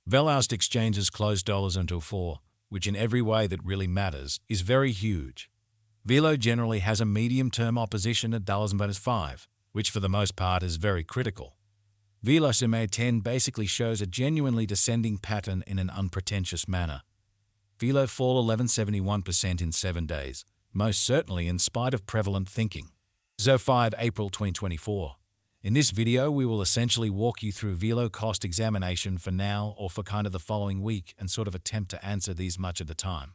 Velo's exchanges closed dollars until 4, which in every way that really matters is very huge. Velo generally has a medium-term opposition at $-5, which for the most part is very critical. Velo SMA 10 basically shows a genuinely descending pattern in an unpretentious manner. Velo fall 11.71% in 7 days, most certainly in spite of prevalent thinking. ZO 5 April 2024. In this video, we will essentially walk you through Velo cost examination for now or for kind of the following week and sort of attempt to answer these much of the time.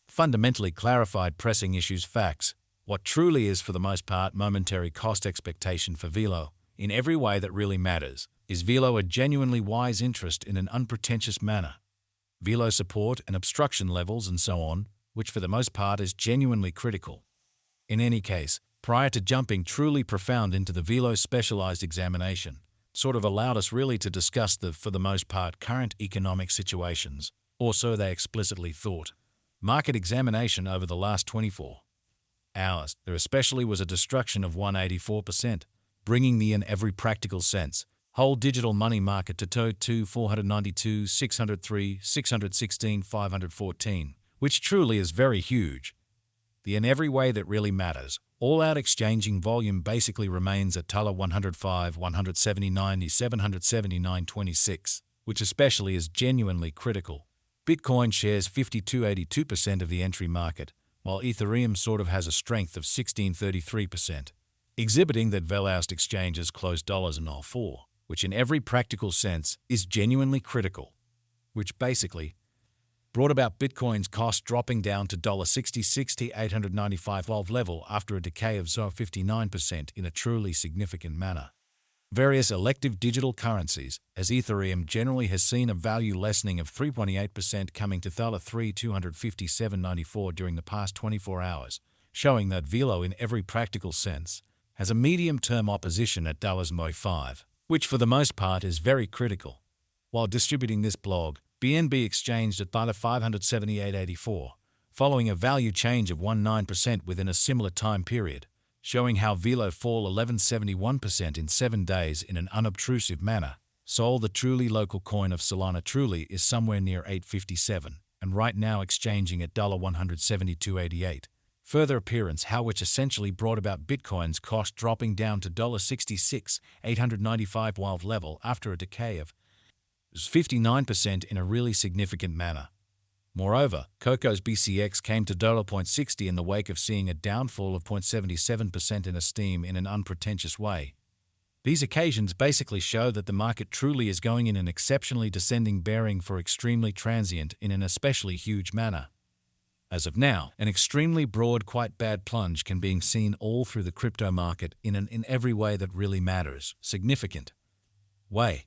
Fundamentally clarified pressing issues facts, what truly is for the most part momentary cost expectation for Velo, in every way that really matters. Is Velo a genuinely wise interest in an unpretentious manner? Velo support and obstruction levels and so on, which for the most part is genuinely critical. In any case, prior to jumping truly profound into the Velo specialized examination, sort of allowed us really to discuss the, for the most part, current economic situations, or so they explicitly thought. Market examination over the last 24 hours, there especially was a destruction of 184%, bringing the in every practical sense whole digital money market to to 492, 603, 616, 514, which truly is very huge. The in every way that really matters, all-out exchanging volume basically remains at $105, 179, 779.26, which especially is genuinely critical. Bitcoin shares 52.82% of the entry market, while Ethereum sort of has a strength of 16.33%, exhibiting that Velo's exchanges closed $4, which in every practical sense is genuinely critical, which basically brought about Bitcoin's cost dropping down to $66,895 level after a decay of 59% in a truly significant manner. Various elective digital currencies, as Ethereum generally has seen a value lessening of 3.8% coming to $3,257.94 during the past 24 hours, showing that Velo in every practical sense has a medium-term opposition at $5, which for the most part is very critical. While distributing this blog, BNB exchanged at $578.84, following a value change of 19% within a similar time period, showing how Velo fall 11.71% in 7 days in an unobtrusive manner. Sol, the truly local coin of Solana, truly is somewhere near $8.57, and right now exchanging at $172.88. Further appearance how which essentially brought about Bitcoin's cost dropping down to $66,895 level after a decay of 59% in a really significant manner. Moreover, Coco's BCX came to $0.60 in the wake of seeing a downfall of 0.77% in a steam in an unpretentious way. These occasions basically show that the market truly is going in an exceptionally descending bearing for extremely transient in an especially huge manner. As of now, an extremely broad, quite bad plunge can be seen all through the crypto market in every way that really matters, significant way.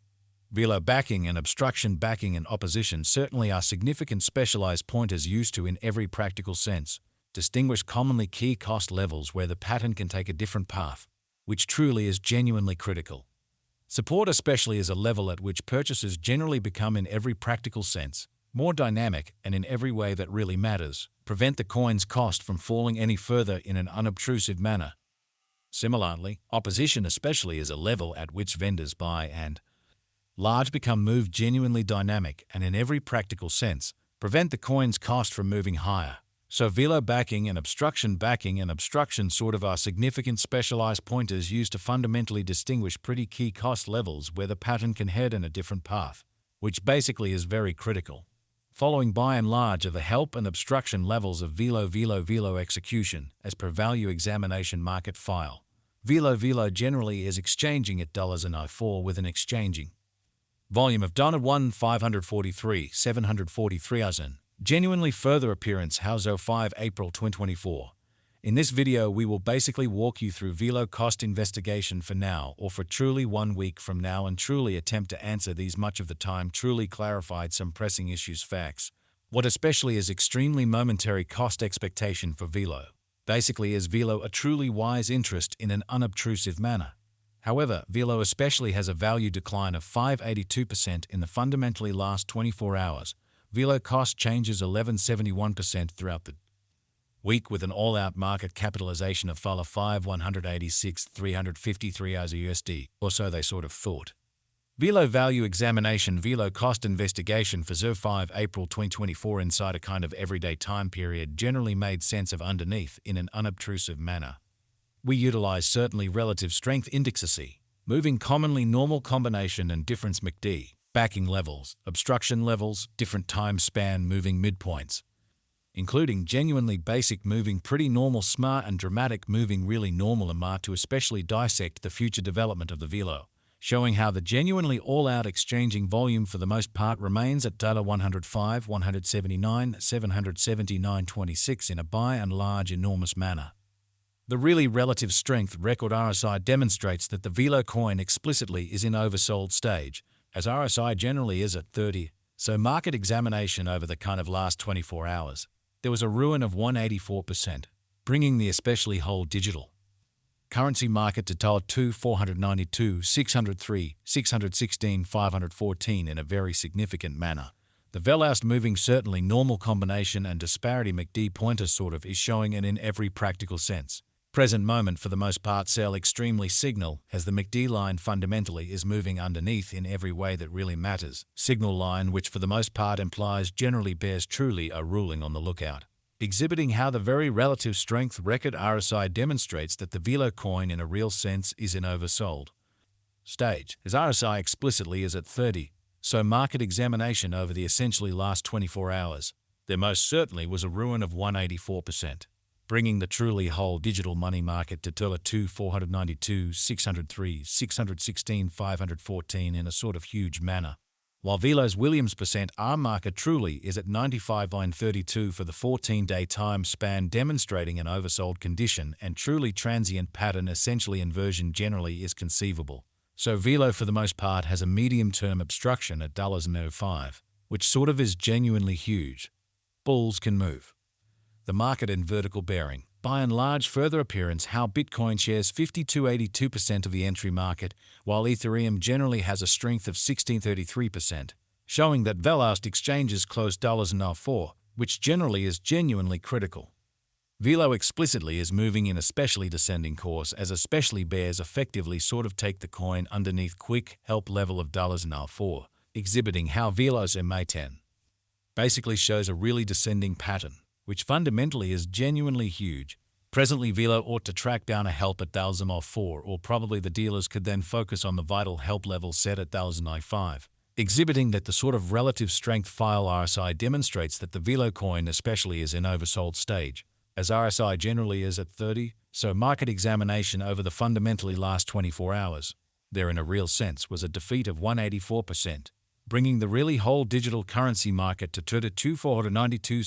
Velo backing and obstruction backing and opposition certainly are significant specialized pointers used to in every practical sense, distinguish commonly key cost levels where the pattern can take a different path, which truly is genuinely critical. Support especially is a level at which purchases generally become in every practical sense more dynamic and in every way that really matters, prevent the coin's cost from falling any further in an unobtrusive manner. Similarly, opposition especially is a level at which vendors buy and large become move genuinely dynamic and in every practical sense, prevent the coin's cost from moving higher. So Velo backing and obstruction sort of are significant specialized pointers used to fundamentally distinguish pretty key cost levels where the pattern can head in a different path, which basically is very critical. Following by and large are the help and obstruction levels of Velo execution as per value examination market file. Velo generally is exchanging at $4 with an exchanging volume of $1,543, 743,000. Genuinely further appearance how ZO 5 April 2024. In this video we will basically walk you through Velo cost investigation for now or for truly 1 week from now and truly attempt to answer these much of the time truly clarified some pressing issues facts. What especially is extremely momentary cost expectation for Velo. Basically is Velo a truly wise interest in an unobtrusive manner. However, Velo especially has a value decline of 5.82% in the fundamentally last 24 hours. Velo cost changes 11.71% throughout the week with an all-out market capitalization of $5,186,353 USD, or so they sort of thought. Velo value examination. Velo cost investigation for 05 April 2024 inside a kind of everyday time period generally made sense of underneath in an unobtrusive manner. We utilize certainly relative strength indexes, moving commonly normal combination and difference MACD, backing levels, obstruction levels, different time span moving midpoints, including genuinely basic moving pretty normal smart and dramatic moving really normal MR to especially dissect the future development of the Velo, showing how the genuinely all-out exchanging volume for the most part remains at $105, 179, 779.26 in a by and large enormous manner. The really relative strength record RSI demonstrates that the Velo coin explicitly is in oversold stage, as RSI generally is at 30, so market examination over the kind of last 24 hours, there was a ruin of 184%, bringing the especially whole digital currency market to $2 492, 603, 616, 514 in a very significant manner. The Veloust moving certainly normal combination and disparity MACD pointer sort of is showing it in every practical sense. Present moment for the most part sell extremely signal as the MACD line fundamentally is moving underneath in every way that really matters. Signal line which for the most part implies generally bears truly a ruling on the lookout, exhibiting how the very relative strength record RSI demonstrates that the Velo coin in a real sense is in oversold stage, as RSI explicitly is at 30, so market examination over the essentially last 24 hours, there most certainly was a ruin of 184%, bringing the truly whole digital money market to $2 492, 603, 616, 514 in a sort of huge manner. While Velo's Williams % R marker truly is at 95.32 for the 14-day time span, demonstrating an oversold condition and truly transient pattern, essentially inversion generally is conceivable. So Velo for the most part has a medium-term obstruction at $0.05, which sort of is genuinely huge. Bulls can move the market in vertical bearing. By and large, further appearance how Bitcoin shares 52.82% of the entry market, while Ethereum generally has a strength of 16.33%, showing that Veloust exchanges close $0.04, which generally is genuinely critical. Velo explicitly is moving in especially descending course, as especially bears effectively sort of take the coin underneath quick help level of $0.04, exhibiting how Velo's MA10 basically shows a really descending pattern, which fundamentally is genuinely huge. Presently, Velo ought to track down a help at $0.04, or probably the dealers could then focus on the vital help level set at $0.05, exhibiting that the sort of relative strength file RSI demonstrates that the Velo coin especially is in oversold stage, as RSI generally is at 30, so market examination over the fundamentally last 24 hours, there in a real sense was a defeat of 184%, bringing the really whole digital currency market to $2 492